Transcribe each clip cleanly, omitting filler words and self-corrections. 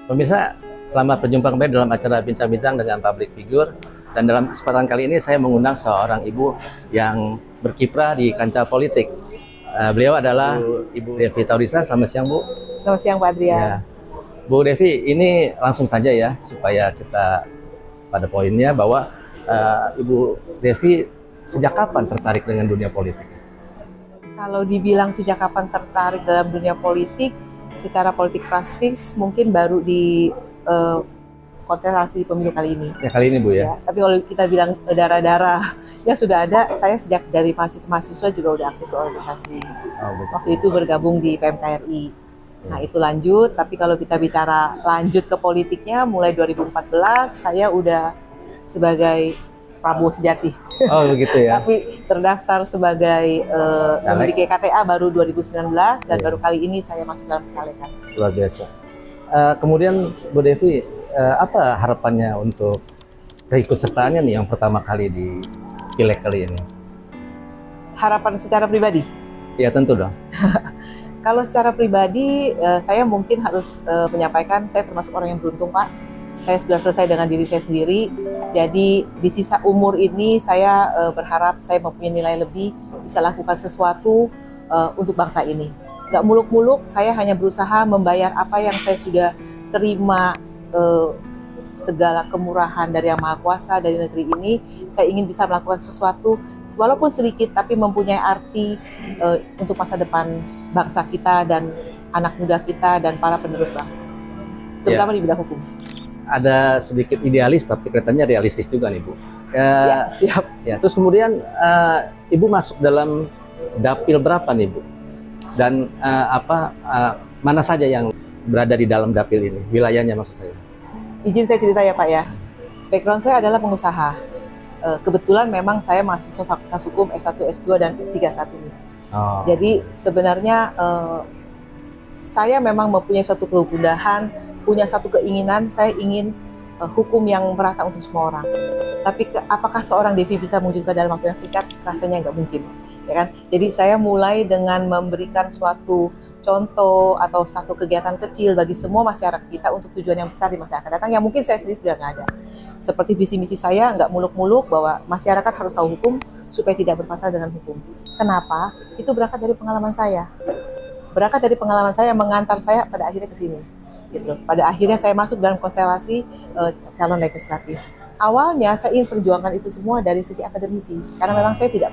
Pemirsa, selamat berjumpa kembali dalam acara Bincang-Bincang dengan Public Figure. Dan dalam kesempatan kali ini saya mengundang seorang ibu yang berkiprah di kancah politik. Beliau adalah Ibu Devi Taurisa. Selamat siang, Bu. Selamat siang, Pak Adrian. Ya. Bu Devi, ini langsung saja ya, supaya kita pada poinnya bahwa Ibu Devi sejak kapan tertarik dengan dunia politik? Kalau dibilang sejak kapan tertarik dalam dunia politik, secara politik praktis mungkin baru di kontestasi pemilu kali ini. Ya, kali ini, Bu, ya. Tapi kalau kita bilang darah-darah, ya sudah ada. Saya sejak dari mahasiswa juga udah aktif di organisasi. Waktu itu bergabung di PMKRI. Nah, itu lanjut. Tapi kalau kita bicara lanjut ke politiknya, mulai 2014 saya udah sebagai Prabowo sejati. Oh, begitu ya. Tapi terdaftar sebagai memiliki KTA baru 2019 dan baru kali ini saya masuk dalam pencalekan. Luar biasa. Kemudian Bu Devi, apa harapannya untuk keikutsertaannya nih yang pertama kali di Pileg kali ini? Harapan secara pribadi? Ya, tentu dong. Kalau secara pribadi, saya mungkin harus menyampaikan saya termasuk orang yang beruntung, Pak. Saya sudah selesai dengan diri saya sendiri. Jadi di sisa umur ini saya berharap saya mempunyai nilai lebih, bisa lakukan sesuatu untuk bangsa ini. Gak muluk-muluk, saya hanya berusaha membayar apa yang saya sudah terima, segala kemurahan dari Yang Maha Kuasa dari negeri ini. Saya ingin bisa melakukan sesuatu, walaupun sedikit, tapi mempunyai arti untuk masa depan bangsa kita dan anak muda kita dan para penerus bangsa, terutama di bidang hukum. Ada sedikit idealis, tapi kelihatannya realistis juga nih, Bu. Ya, siap. Ya, terus kemudian Ibu masuk dalam dapil berapa nih, Bu? Dan mana saja yang berada di dalam dapil ini? Wilayahnya maksud saya. Izin saya cerita ya, Pak ya. Background saya adalah pengusaha. Kebetulan memang saya mahasiswa Fakultas Hukum S1, S2, dan S3 saat ini. Oh. Jadi sebenarnya saya memang mempunyai suatu kegundahan, punya satu keinginan, saya ingin hukum yang merata untuk semua orang. Tapi apakah seorang Devi bisa mewujudkan dalam waktu yang singkat? Rasanya nggak mungkin, ya kan? Jadi saya mulai dengan memberikan suatu contoh atau satu kegiatan kecil bagi semua masyarakat kita untuk tujuan yang besar di masa akan datang yang mungkin saya sendiri sudah nggak ada. Seperti visi misi saya nggak muluk-muluk bahwa masyarakat harus tahu hukum supaya tidak bermasalah dengan hukum. Kenapa? Itu berangkat dari pengalaman saya. Berangkat dari pengalaman saya mengantar saya pada akhirnya ke sini. Gitu. Pada akhirnya saya masuk dalam konstelasi calon legislatif. Awalnya saya ingin perjuangan itu semua dari segi akademisi, karena memang saya tidak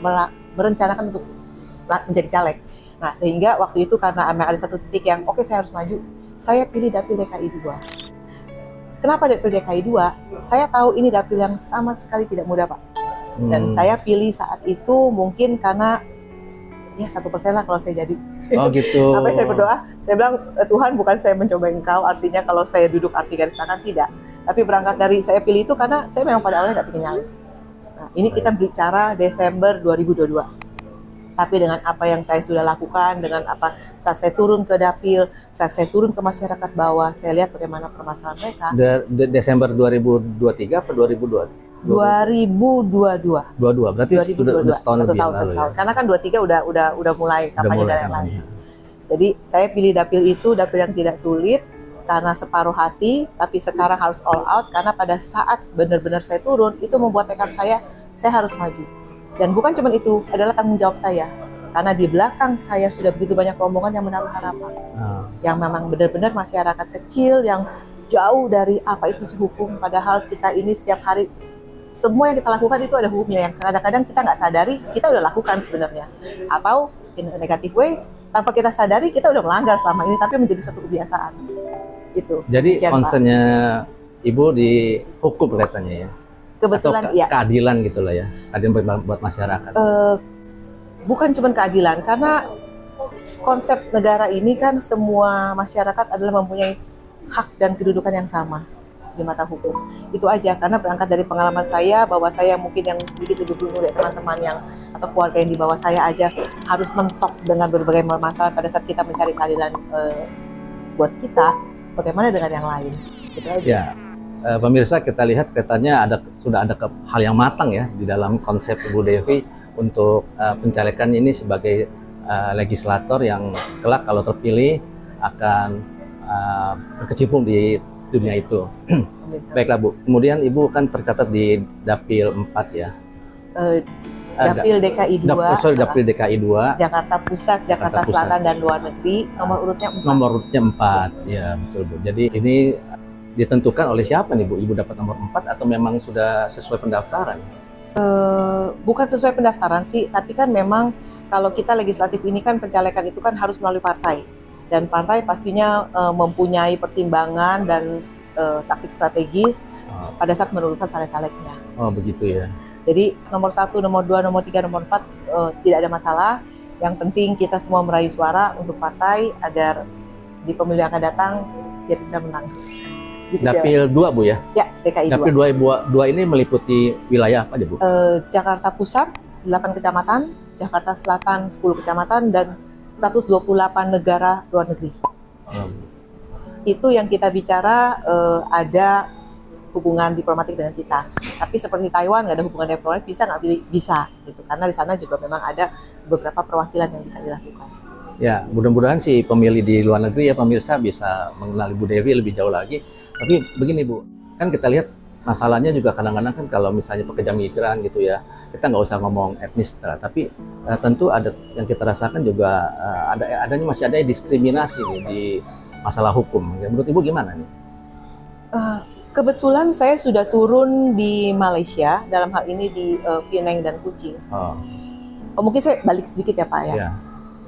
merencanakan untuk menjadi caleg. Nah, sehingga waktu itu karena ada satu titik yang oke, saya harus maju, saya pilih dapil DKI 2. Kenapa dapil DKI 2? Saya tahu ini dapil yang sama sekali tidak mudah, Pak. Dan saya pilih saat itu mungkin karena ya 1% lah kalau saya jadi. Oh gitu. Apa saya berdoa, saya bilang Tuhan, bukan saya mencoba Engkau, artinya kalau saya duduk arti garis tangan, tidak. Tapi berangkat dari saya pilih itu karena saya memang pada awalnya nggak pengen nyalek. Nah, ini kita bicara Desember 2022. Tapi dengan apa yang saya sudah lakukan, dengan apa saat saya turun ke dapil, saat saya turun ke masyarakat bawah, saya lihat bagaimana permasalahan mereka. Desember 2023 atau 2022? 2022. 22, berarti 2022. sudah setahun lebih lalu ya? Karena kan 23 udah mulai kampanye dan yang lain. Jadi saya pilih dapil itu, dapil yang tidak sulit karena separuh hati, tapi sekarang harus all out karena pada saat benar-benar saya turun itu membuat tekad saya harus maju. Dan bukan cuma itu, adalah tanggung jawab saya. Karena di belakang saya sudah begitu banyak rombongan yang menaruh harapan. Yang memang benar-benar masyarakat kecil yang jauh dari apa itu sih hukum, padahal kita ini setiap hari semua yang kita lakukan itu ada hukumnya, yang kadang-kadang kita nggak sadari kita udah lakukan sebenarnya, atau in a negative way tanpa kita sadari kita udah melanggar selama ini tapi menjadi suatu kebiasaan. Itu. Jadi concernnya Ibu di hukum kelihatannya ya? Kebetulan atau keadilan gitulah ya, keadilan buat masyarakat. Bukan cuma keadilan, karena konsep negara ini kan semua masyarakat adalah mempunyai hak dan kedudukan yang sama di mata hukum. Itu aja, karena berangkat dari pengalaman saya bahwa saya mungkin yang sedikit lebih dulu dari teman-teman yang atau keluarga yang di bawah saya aja harus mentok dengan berbagai masalah pada saat kita mencari keadilan buat kita, bagaimana dengan yang lain. Gitu aja. Ya, pemirsa, kita lihat katanya sudah ada hal yang matang ya di dalam konsep Ibu Devi untuk pencalekan ini sebagai legislator yang kelak kalau terpilih akan berkecimpung di dunia itu. Baiklah Bu, kemudian Ibu kan tercatat di Dapil 4 ya. Dapil DKI 2, Dapil DKI 2, Jakarta Pusat, Jakarta Selatan, dan luar negeri, nomor urutnya 4. Nomor urutnya 4, ya betul Bu. Jadi ini ditentukan oleh siapa nih Bu? Ibu dapat nomor 4 atau memang sudah sesuai pendaftaran? Bukan sesuai pendaftaran sih, tapi kan memang kalau kita legislatif ini kan pencalekan itu kan harus melalui partai. Dan partai pastinya mempunyai pertimbangan dan taktik strategis pada saat menurunkan para calegnya. Oh begitu ya. Jadi nomor 1, nomor 2, nomor 3, nomor 4 tidak ada masalah. Yang penting kita semua meraih suara untuk partai agar di pemilu yang akan datang Gerindra menang. Gitu Dapil 2 Bu ya? Ya, DKI 2. Dapil 2 ini meliputi wilayah apa aja Bu? Jakarta Pusat 8 kecamatan, Jakarta Selatan 10 kecamatan, dan 128 negara luar negeri. Itu yang kita bicara ada hubungan diplomatik dengan kita. Tapi seperti Taiwan nggak ada hubungan diplomatik, bisa nggak pilih? Bisa, gitu. Karena di sana juga memang ada beberapa perwakilan yang bisa dilakukan. Ya, mudah-mudahan si pemilih di luar negeri ya pemirsa bisa mengenali Bu Devi lebih jauh lagi. Tapi begini Bu, kan kita lihat masalahnya juga kadang-kadang kan kalau misalnya pekerja migran gitu ya, kita nggak usah ngomong etnis, tapi tentu ada yang kita rasakan juga masih ada diskriminasi nih di masalah hukum. Ya, menurut Ibu gimana nih? Kebetulan saya sudah turun di Malaysia, dalam hal ini di Penang dan Kuching. Mungkin saya balik sedikit ya Pak ya. Yeah.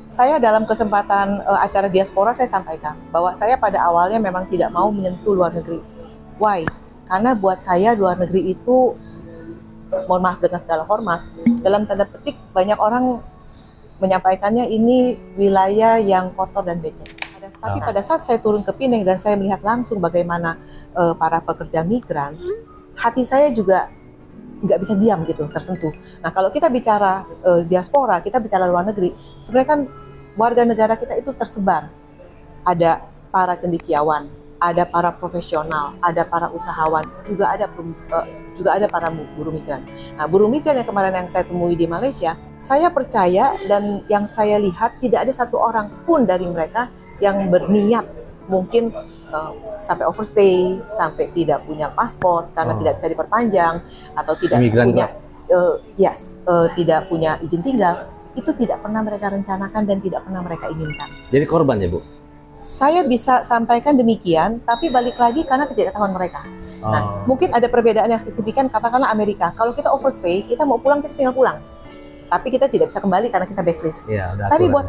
Saya dalam kesempatan acara diaspora saya sampaikan bahwa saya pada awalnya memang tidak mau menyentuh luar negeri. Why? Karena buat saya luar negeri itu, mohon maaf dengan segala hormat, dalam tanda petik banyak orang menyampaikannya ini wilayah yang kotor dan becek. Tapi pada saat saya turun ke Penang dan saya melihat langsung bagaimana para pekerja migran, hati saya juga nggak bisa diam gitu, tersentuh. Nah kalau kita bicara diaspora, kita bicara luar negeri, sebenarnya kan warga negara kita itu tersebar. Ada para cendekiawan, ada para profesional, ada para usahawan, juga ada para buruh migran. Nah, buruh migran yang kemarin yang saya temui di Malaysia, saya percaya dan yang saya lihat tidak ada satu orang pun dari mereka yang berniat mungkin sampai overstay, sampai tidak punya paspor karena tidak bisa diperpanjang atau tidak Imigran punya tidak punya izin tinggal. Itu tidak pernah mereka rencanakan dan tidak pernah mereka inginkan. Jadi korban ya Bu? Saya bisa sampaikan demikian, tapi balik lagi karena ketidaktahuan mereka. Nah, mungkin ada perbedaan yang signifikan, katakanlah Amerika. Kalau kita overstay, kita mau pulang, kita tinggal pulang. Tapi kita tidak bisa kembali karena kita backlist. Ya, tapi buat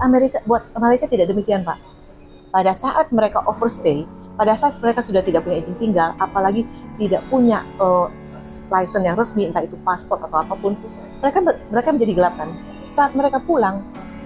Malaysia tidak demikian, Pak. Pada saat mereka overstay, pada saat mereka sudah tidak punya izin tinggal, apalagi tidak punya license yang resmi, entah itu paspor atau apapun, mereka menjadi gelap kan. Saat mereka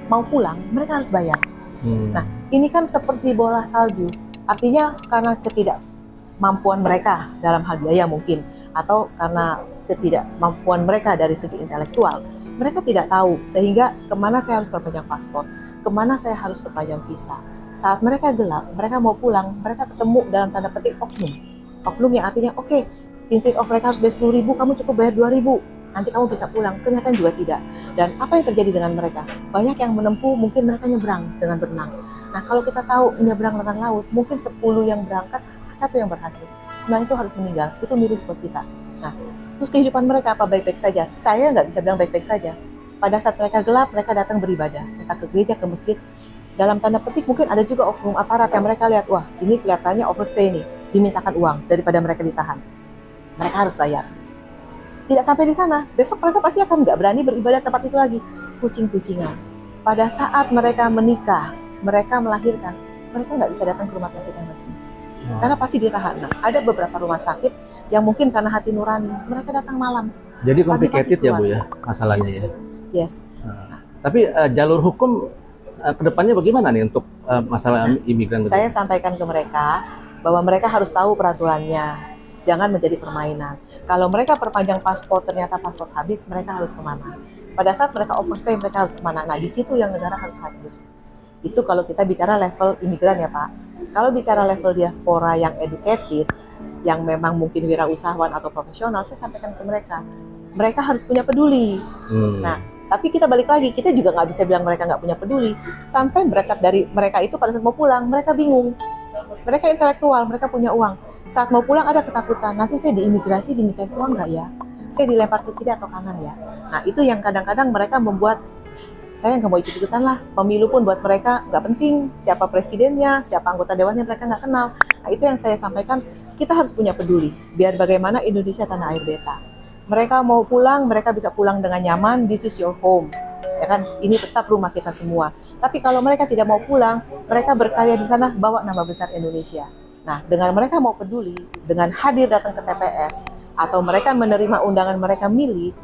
mau pulang, mereka harus bayar. Nah, ini kan seperti bola salju. Artinya karena ketidakmampuan mereka dalam hal biaya mungkin, atau karena ketidakmampuan mereka dari segi intelektual, mereka tidak tahu sehingga kemana saya harus perpanjang paspor, kemana saya harus perpanjang visa. Saat mereka gelap, mereka mau pulang, mereka ketemu dalam tanda petik oknum yang artinya oke, instead of mereka harus bayar 10.000, kamu cukup bayar 2.000, nanti kamu bisa pulang. Kenyataan juga tidak. Dan apa yang terjadi dengan mereka? Banyak yang menempuh, mungkin mereka nyebrang dengan berenang. Nah, kalau kita tahu nyebrang dengan laut, mungkin 10 yang berangkat, 1 yang berhasil. 9 itu harus meninggal. Itu miris buat kita. Nah, terus kehidupan mereka apa baik-baik saja? Saya nggak bisa bilang baik-baik saja. Pada saat mereka gelap, mereka datang beribadah, entah ke gereja, ke masjid. Dalam tanda petik mungkin ada juga oknum aparat yang mereka lihat, wah ini kelihatannya overstay nih, dimintakan uang daripada mereka ditahan. Mereka harus bayar. Tidak sampai di sana, besok mereka pasti akan nggak berani beribadah tempat itu lagi. Kucing-kucingan. Pada saat mereka menikah, mereka melahirkan, mereka nggak bisa datang ke rumah sakit yang resmi. Karena pasti ditahan. Nah, ada beberapa rumah sakit yang mungkin karena hati nurani, mereka datang malam. Jadi complicated ya Bu ya masalahnya ya. Yes. Tapi jalur hukum kedepannya bagaimana nih untuk masalah imigran? Saya sampaikan ke mereka bahwa mereka harus tahu peraturannya, jangan menjadi permainan. Kalau mereka perpanjang paspor, ternyata paspor habis, mereka harus kemana? Pada saat mereka overstay, mereka harus kemana? Nah, di situ yang negara harus hadir. Itu kalau kita bicara level imigran ya Pak. Kalau bicara level diaspora yang educated, yang memang mungkin wirausahawan atau profesional, saya sampaikan ke mereka, mereka harus punya peduli. Nah, tapi kita balik lagi, kita juga nggak bisa bilang mereka nggak punya peduli. Sampai berangkat dari mereka itu pada saat mau pulang, mereka bingung. Mereka intelektual, mereka punya uang. Saat mau pulang ada ketakutan, nanti saya di imigrasi dimintain uang nggak ya? Saya dilempar ke kiri atau kanan ya? Nah itu yang kadang-kadang mereka membuat saya nggak mau ikut-ikutan lah. Pemilu pun buat mereka nggak penting siapa presidennya, siapa anggota dewannya, mereka nggak kenal. Nah itu yang saya sampaikan, kita harus punya peduli. Biar bagaimana Indonesia tanah air beta. Mereka mau pulang, mereka bisa pulang dengan nyaman, this is your home. Ya kan, ini tetap rumah kita semua. Tapi kalau mereka tidak mau pulang, mereka berkarya di sana, bawa nama besar Indonesia. Nah, dengan mereka mau peduli, dengan hadir datang ke TPS, atau mereka menerima undangan mereka milih,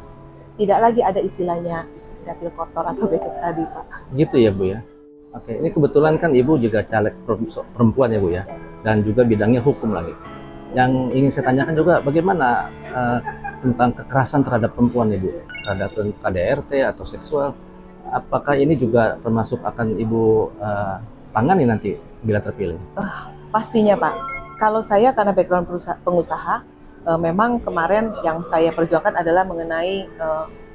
tidak lagi ada istilahnya dapil kotor atau becek tadi, Pak. Gitu ya Bu ya. Oke, ini kebetulan kan Ibu juga caleg perempuan ya Bu ya, dan juga bidangnya hukum lagi. Yang ingin saya tanyakan juga bagaimana tentang kekerasan terhadap perempuan Ibu, terhadap KDRT atau seksual. Apakah ini juga termasuk akan Ibu tangani nanti bila terpilih? Pastinya Pak, kalau saya karena background pengusaha, memang kemarin yang saya perjuangkan adalah mengenai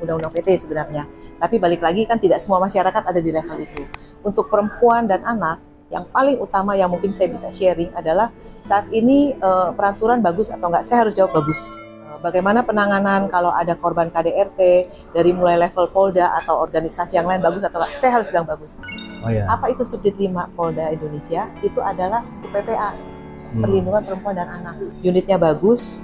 undang-undang PT sebenarnya. Tapi balik lagi kan tidak semua masyarakat ada di level itu. Untuk perempuan dan anak, yang paling utama yang mungkin saya bisa sharing adalah saat ini peraturan bagus atau enggak, saya harus jawab bagus. Bagaimana penanganan kalau ada korban KDRT dari mulai level Polda atau organisasi yang lain bagus atau enggak, saya harus bilang bagus. Oh ya. Apa itu Subdit 5 Polda Indonesia? Itu adalah PPA, Perlindungan Perempuan dan Anak. Unitnya bagus,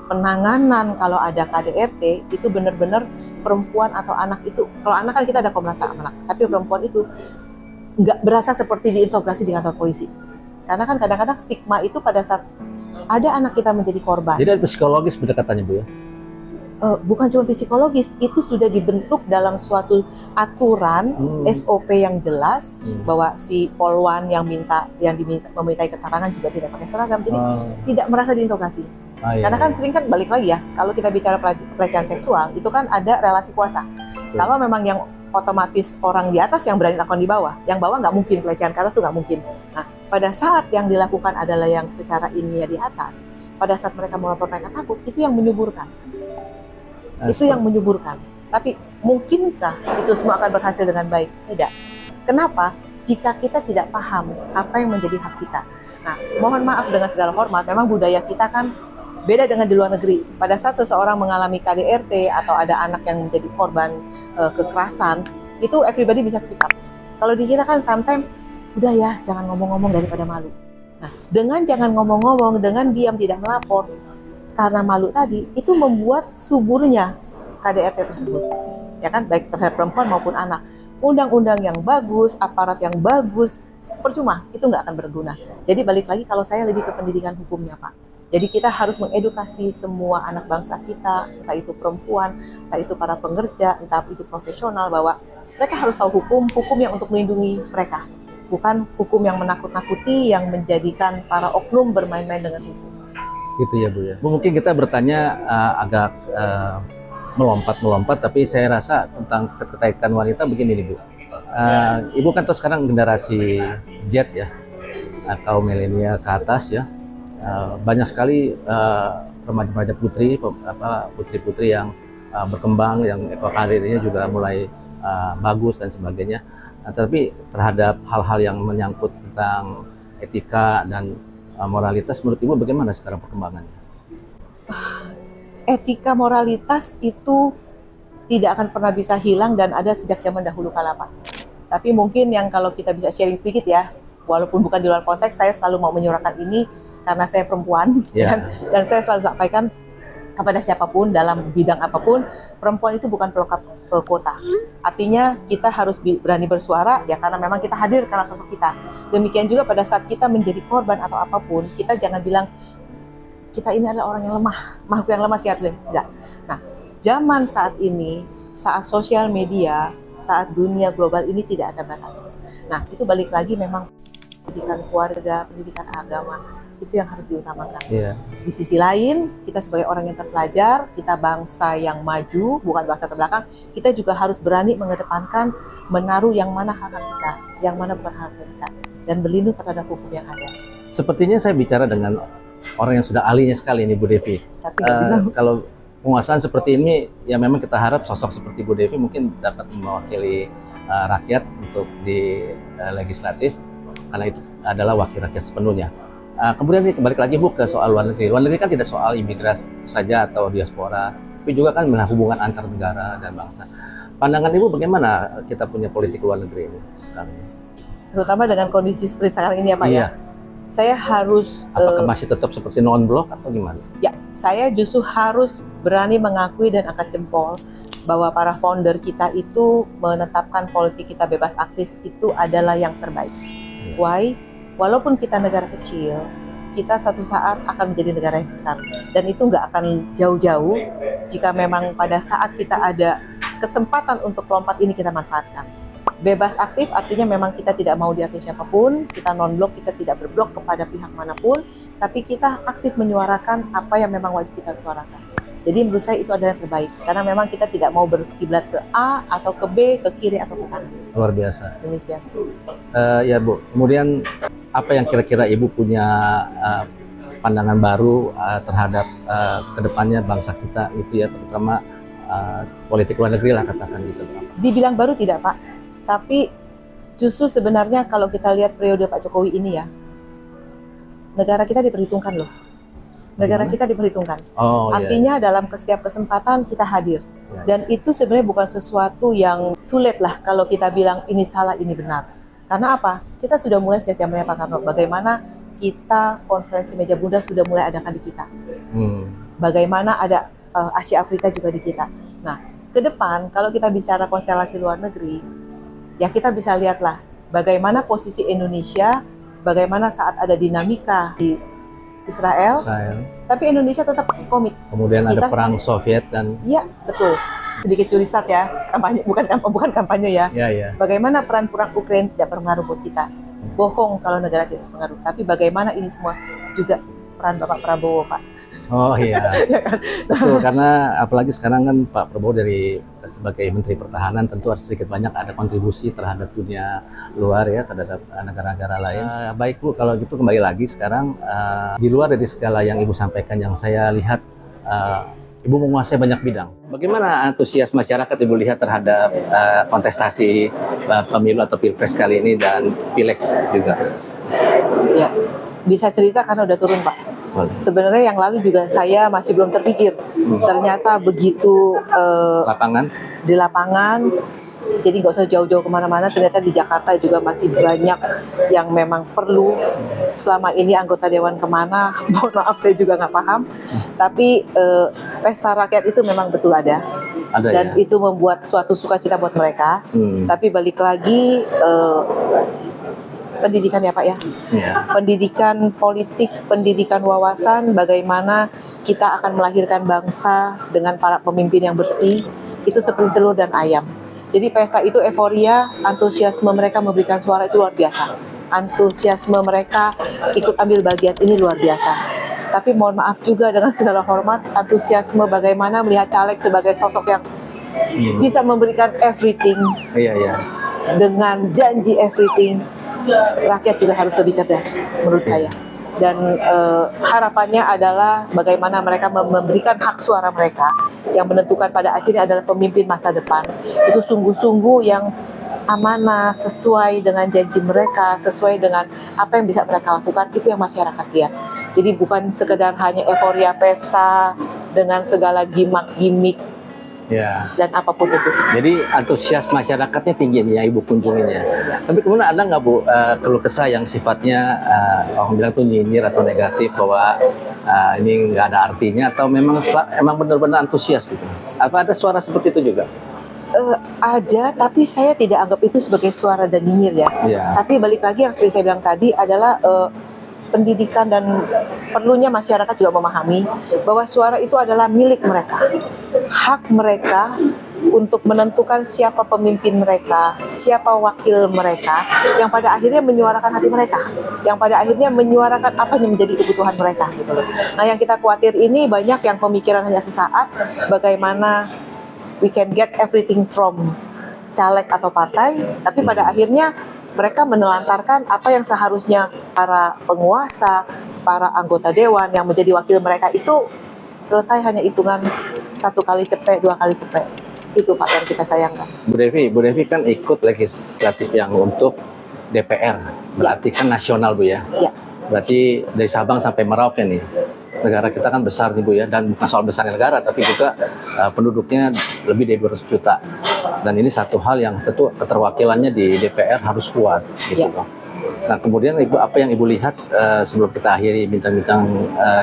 penanganan kalau ada KDRT itu benar-benar perempuan atau anak itu, kalau anak kan kita ada Komnas HAM anak, tapi perempuan itu nggak berasa seperti diintegrasi di kantor polisi. Karena kan kadang-kadang stigma itu pada saat ada anak kita menjadi korban. Jadi ada psikologis pendekatannya Bu ya? Bukan cuma psikologis, itu sudah dibentuk dalam suatu aturan SOP yang jelas bahwa si polwan yang memintai keterangan juga tidak pakai seragam, jadi tidak merasa diinterogasi. Karena kan sering kan balik lagi ya, kalau kita bicara pelecehan seksual itu kan ada relasi kuasa. Kalau memang yang otomatis orang di atas yang berani lakukan di bawah, yang bawah nggak mungkin, pelecehan ke atas tuh nggak mungkin. Nah, pada saat yang dilakukan adalah yang secara ini ya di atas, pada saat mereka melapor mereka takut, itu yang menyuburkan. Itu yang menyuburkan. Tapi mungkinkah itu semua akan berhasil dengan baik? Tidak. Kenapa? Jika kita tidak paham apa yang menjadi hak kita. Nah, mohon maaf dengan segala hormat, memang budaya kita kan beda dengan di luar negeri. Pada saat seseorang mengalami KDRT atau ada anak yang menjadi korban kekerasan, itu everybody bisa speak up. Kalau di kita kan sometimes, udah ya, jangan ngomong-ngomong daripada malu. Nah, dengan jangan ngomong-ngomong, dengan diam tidak melapor, karena malu tadi, itu membuat suburnya KDRT tersebut. Ya kan, baik terhadap perempuan maupun anak. Undang-undang yang bagus, aparat yang bagus, percuma, itu nggak akan berguna. Jadi balik lagi kalau saya lebih ke pendidikan hukumnya, Pak. Jadi kita harus mengedukasi semua anak bangsa kita, entah itu perempuan, entah itu para pengerja, entah itu profesional, bahwa mereka harus tahu hukum yang untuk melindungi mereka. Bukan hukum yang menakut-nakuti, yang menjadikan para oknum bermain-main dengan hukum. Gitu ya Bu ya. Bu, mungkin kita bertanya agak melompat, tapi saya rasa tentang keterkaitan wanita begini nih Bu. Ibu kan tuh sekarang generasi Z ya, atau milenial ke atas ya. Banyak sekali remaja-remaja putri-putri yang berkembang, yang karirnya juga mulai bagus dan sebagainya. Tapi terhadap hal-hal yang menyangkut tentang etika dan moralitas, menurut Ibu bagaimana sekarang perkembangannya? Etika moralitas itu tidak akan pernah bisa hilang dan ada sejak zaman dahulu kala, Pak. Tapi mungkin yang kalau kita bisa sharing sedikit ya, walaupun bukan di luar konteks, saya selalu mau menyuarakan ini karena saya perempuan, dan saya selalu sampaikan kepada siapapun dalam bidang apapun, perempuan itu bukan pelengkap kuota. Artinya kita harus berani bersuara ya, karena memang kita hadir karena sosok kita. Demikian juga pada saat kita menjadi korban atau apapun, kita jangan bilang kita ini adalah orang yang lemah, makhluk yang lemah sih, enggak. Nah, zaman saat ini, saat sosial media, saat dunia global ini tidak ada batas. Nah, itu balik lagi memang pendidikan keluarga, pendidikan agama, itu yang harus diutamakan. Di sisi lain, kita sebagai orang yang terpelajar, kita bangsa yang maju, bukan bangsa terbelakang, kita juga harus berani mengedepankan, menaruh yang mana hak kita, yang mana bukan hak kita, dan berlindung terhadap hukum yang ada. Sepertinya saya bicara dengan orang yang sudah ahlinya sekali nih Bu Devi. Tapi nggak bisa. Kalau penguasaan seperti ini, ya memang kita harap sosok seperti Bu Devi mungkin dapat mewakili rakyat untuk di legislatif, karena itu adalah wakil rakyat sepenuhnya. Kemudian nih, balik lagi Bu ke soal luar negeri. Luar negeri kan tidak soal imigrasi saja atau diaspora, tapi juga kan hubungan antar negara dan bangsa. Pandangan Ibu bagaimana kita punya politik luar negeri ini sekarang? Terutama dengan kondisi seperti sekarang ini ya Pak Iya. ya. Saya harus Apakah masih tetap seperti non-blok atau gimana? ya, saya justru harus berani mengakui dan angkat jempol bahwa para founder kita itu menetapkan politik kita bebas aktif itu adalah yang terbaik. Why? Walaupun kita negara kecil, kita suatu saat akan menjadi negara yang besar. Dan itu nggak akan jauh-jauh jika memang pada saat kita ada kesempatan untuk lompat ini kita manfaatkan. Bebas aktif artinya memang kita tidak mau diatur siapapun, kita non-blok, kita tidak berblok kepada pihak manapun, tapi kita aktif menyuarakan apa yang memang wajib kita suarakan. Jadi menurut saya itu adalah yang terbaik, karena memang kita tidak mau berkiblat ke A atau ke B, ke kiri atau ke kanan. Luar biasa. Demikian. Ya Bu, kemudian apa yang kira-kira Ibu punya pandangan baru terhadap kedepannya bangsa kita itu ya, terutama politik luar negeri lah katakan gitu. Dibilang baru tidak Pak, tapi justru sebenarnya kalau kita lihat periode Pak Jokowi ini ya, negara kita diperhitungkan loh. Negara kita diperhitungkan. Oh, artinya dalam setiap kesempatan kita hadir. Dan itu sebenarnya bukan sesuatu yang too late lah kalau kita bilang ini salah, ini benar. Karena apa? Kita sudah mulai sejak zamannya Pak Karno. Bagaimana kita konferensi meja bundar sudah mulai adakan di kita. Bagaimana ada Asia Afrika juga di kita. Nah, ke depan kalau kita bicara konstelasi luar negeri, ya kita bisa lihatlah bagaimana posisi Indonesia, bagaimana saat ada dinamika di Israel. Tapi Indonesia tetap komit. Kemudian ada perang Soviet dan. Iya, betul. Sedikit curigat ya, kampanye bukan kampanye ya. Iya. Bagaimana peran Ukraina tidak berpengaruh buat kita? Bohong kalau negara tidak berpengaruh. Tapi bagaimana ini semua juga peran Bapak Prabowo, Pak. Oh iya, betul, karena apalagi sekarang kan Pak Prabowo sebagai Menteri Pertahanan tentu harus sedikit banyak ada kontribusi terhadap dunia luar ya, terhadap negara-negara lain. Baik Bu, kalau gitu kembali lagi sekarang di luar dari segala yang Ibu sampaikan, yang saya lihat Ibu menguasai banyak bidang. Bagaimana antusias masyarakat Ibu lihat terhadap kontestasi pemilu atau pilpres kali ini dan pileg juga? Ya, bisa cerita karena udah turun Pak. Sebenarnya yang lalu juga saya masih belum terpikir. Ternyata begitu di lapangan, jadi nggak usah jauh-jauh kemana-mana. Ternyata di Jakarta juga masih banyak yang memang perlu. Selama ini anggota dewan kemana, mohon maaf saya juga nggak paham. Tapi pesta rakyat itu memang betul ada dan itu membuat suatu sukacita buat mereka. Tapi balik lagi. Pendidikan ya Pak ya, pendidikan politik, pendidikan wawasan, bagaimana kita akan melahirkan bangsa dengan para pemimpin yang bersih, itu seperti telur dan ayam. Jadi pesta itu euforia, antusiasme mereka memberikan suara itu luar biasa. Antusiasme mereka ikut ambil bagian ini luar biasa. Tapi mohon maaf juga dengan segala hormat, antusiasme bagaimana melihat caleg sebagai sosok yang bisa memberikan everything, dengan janji everything. Rakyat juga harus lebih cerdas menurut saya, dan harapannya adalah bagaimana mereka memberikan hak suara mereka yang menentukan pada akhirnya adalah pemimpin masa depan itu sungguh-sungguh yang amanah, sesuai dengan janji mereka, sesuai dengan apa yang bisa mereka lakukan, itu yang masyarakat lihat. Jadi bukan sekedar hanya euforia pesta dengan segala gimmick dan apapun itu. Jadi antusias masyarakatnya tinggi nih yang Ibu kunjunginya. Tapi kemudian ada nggak Bu keluh kesah yang sifatnya orang bilang tuh nyinyir atau negatif bahwa ini nggak ada artinya, atau memang benar-benar antusias gitu? Apa ada suara seperti itu juga? Ada, tapi saya tidak anggap itu sebagai suara dan nyinyir ya. Tapi balik lagi yang seperti saya bilang tadi adalah pendidikan dan perlunya masyarakat juga memahami bahwa suara itu adalah milik mereka, hak mereka untuk menentukan siapa pemimpin mereka, siapa wakil mereka, yang pada akhirnya menyuarakan hati mereka, yang pada akhirnya menyuarakan apa yang menjadi kebutuhan mereka gitu loh. Nah, yang kita khawatir ini banyak yang pemikiran hanya sesaat, bagaimana we can get everything from caleg atau partai, tapi pada akhirnya mereka menelantarkan apa yang seharusnya para penguasa, para anggota dewan yang menjadi wakil mereka itu selesai hanya hitungan 1 kali cepet, 2 kali cepet. Itu Pak yang kita sayangkan. Bu Devi kan ikut legislatif yang untuk DPR, berarti kan nasional Bu ya? Ya. Berarti dari Sabang sampai Merauke nih. Negara kita kan besar nih Bu ya, dan bukan soal besarnya negara, tapi juga penduduknya lebih dari 200 juta. Dan ini satu hal yang tentu keterwakilannya di DPR harus kuat gitu loh. Nah kemudian Ibu, apa yang Ibu lihat sebelum kita akhiri bincang-bincang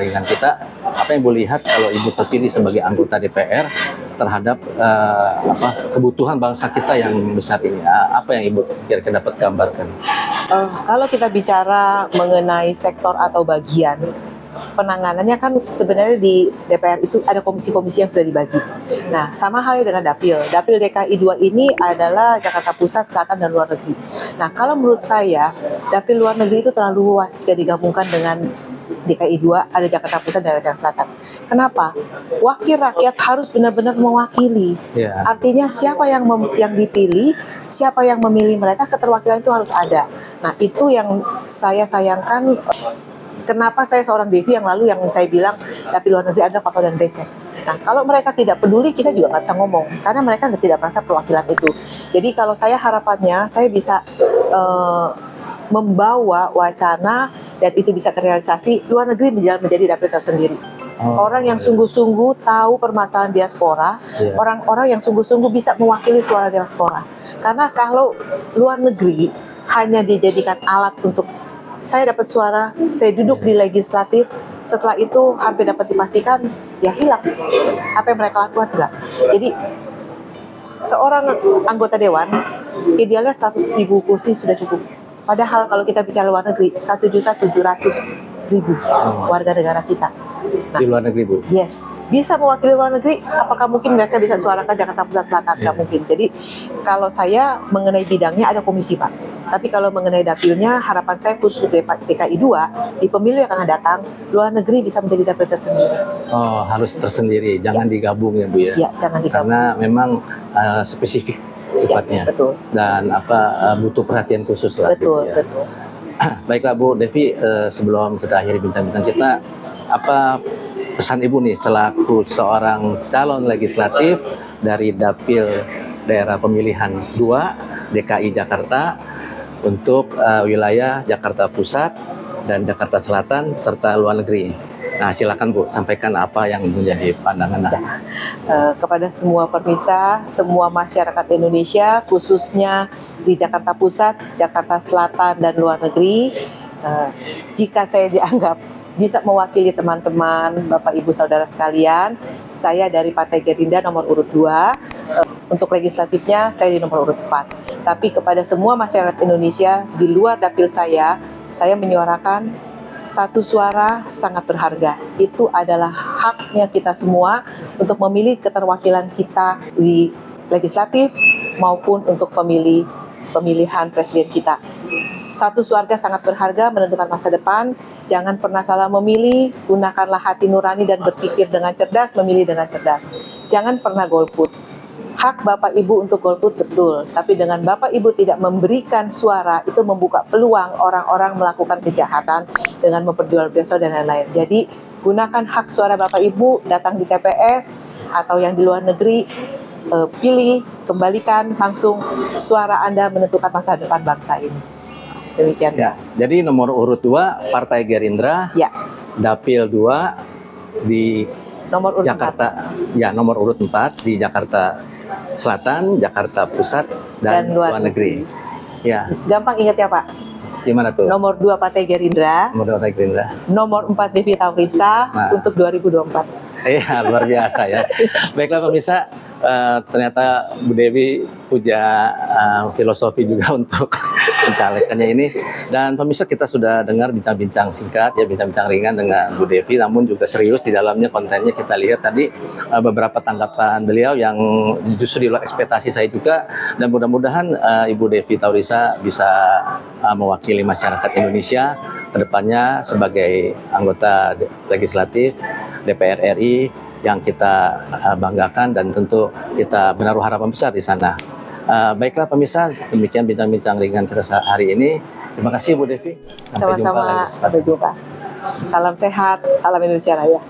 dengan kita, apa yang Ibu lihat kalau Ibu terpilih sebagai anggota DPR terhadap kebutuhan bangsa kita yang besar ini? Apa yang Ibu kira-kira dapat gambarkan? Kalau kita bicara mengenai sektor atau bagian, penanganannya kan sebenarnya di DPR itu ada komisi-komisi yang sudah dibagi. Nah, sama halnya dengan Dapil. Dapil DKI 2 ini adalah Jakarta Pusat, Selatan, dan Luar Negeri. Nah, kalau menurut saya, Dapil Luar Negeri itu terlalu luas jika digabungkan dengan DKI 2, ada Jakarta Pusat dan Jakarta Selatan. Kenapa? Wakil rakyat harus benar-benar mewakili. Yeah. Artinya siapa yang dipilih, siapa yang memilih mereka, keterwakilan itu harus ada. Nah, itu yang saya sayangkan. Kenapa saya seorang Devi yang lalu yang saya bilang Dapil Luar Negeri ada foto dan becek. Nah, kalau mereka tidak peduli, kita juga nggak bisa ngomong karena mereka tidak merasa perwakilan itu. Jadi kalau saya harapannya saya bisa membawa wacana dan itu bisa terrealisasi, luar negeri menjadi dapil tersendiri. Orang yang sungguh-sungguh tahu permasalahan diaspora, orang-orang yang sungguh-sungguh bisa mewakili suara diaspora. Karena kalau luar negeri hanya dijadikan alat untuk saya dapat suara, saya duduk di legislatif, setelah itu hampir dapat dipastikan ya hilang. Apa yang mereka lakukan enggak. Jadi seorang anggota dewan idealnya 100.000 kursi sudah cukup. Padahal kalau kita bicara luar negeri 1.700.000 warga negara kita. Nah, di luar negeri Bu? Yes, bisa mewakili luar negeri. Apakah mungkin mereka bisa suarakan Jakarta Pusat Selatan? Nggak mungkin. Jadi kalau saya mengenai bidangnya ada komisi Pak. Tapi kalau mengenai dapilnya, harapan saya khusus DKI 2 di pemilu yang akan datang, luar negeri bisa menjadi dapil tersendiri. Oh, harus tersendiri, jangan digabung ya Bu ya? Ya, jangan digabung. Karena memang spesifik sifatnya. Ya, betul. Dan butuh perhatian khusus lah. Betul, gitu ya. betul. Baiklah Bu Devi, sebelum kita akhiri bincang-bincang kita, apa pesan Ibu nih selaku seorang calon legislatif dari Dapil Daerah Pemilihan 2 DKI Jakarta untuk wilayah Jakarta Pusat dan Jakarta Selatan serta luar negeri? Nah, silakan Bu, sampaikan apa yang menjadi pandangan Anda. Kepada semua pemirsa, semua masyarakat Indonesia, khususnya di Jakarta Pusat, Jakarta Selatan, dan luar negeri, jika saya dianggap bisa mewakili teman-teman, Bapak Ibu Saudara sekalian, saya dari Partai Gerindra nomor urut 2, untuk legislatifnya saya di nomor urut 4. Tapi kepada semua masyarakat Indonesia di luar dapil saya menyuarakan satu suara sangat berharga. Itu adalah haknya kita semua untuk memilih keterwakilan kita di legislatif maupun untuk pemilihan presiden kita. Satu suara sangat berharga menentukan masa depan. Jangan pernah salah memilih, gunakanlah hati nurani dan berpikir dengan cerdas, memilih dengan cerdas. Jangan pernah golput. Hak Bapak Ibu untuk golput betul, tapi dengan Bapak Ibu tidak memberikan suara, itu membuka peluang orang-orang melakukan kejahatan dengan memperjualbelikan dan lain-lain. Jadi gunakan hak suara Bapak Ibu, datang di TPS atau yang di luar negeri, pilih, kembalikan langsung suara Anda menentukan masa depan bangsa ini. Demikian. Ya, jadi nomor urut 2 Partai Gerindra, ya. Dapil 2 di nomor urut Jakarta, 4. Ya, nomor urut 4 di Jakarta Selatan, Jakarta Pusat, dan luar negeri. Ya. Gampang ingat ya Pak? Gimana tuh? Nomor 2 Partai Gerindra, nomor 2 Partai Gerindra, nomor 4 Devi Taurisa untuk 2024. Iya, luar biasa ya. Baiklah pemirsa, ternyata Bu Devi punya filosofi juga untuk mencalekannya ini. Dan pemirsa, kita sudah dengar bincang-bincang singkat, ya, bincang-bincang ringan dengan Bu Devi, namun juga serius di dalamnya kontennya. Kita lihat tadi beberapa tanggapan beliau yang justru di luar ekspektasi saya juga. Dan mudah-mudahan Ibu Devi Taurisa bisa mewakili masyarakat Indonesia ke depannya sebagai anggota legislatif DPR RI yang kita banggakan, dan tentu kita menaruh harapan besar di sana. Baiklah pemirsa, demikian bincang-bincang ringan kita hari ini. Terima kasih Bu Devi. Sama-sama, sampai jumpa. Salam sehat, salam Indonesia Raya.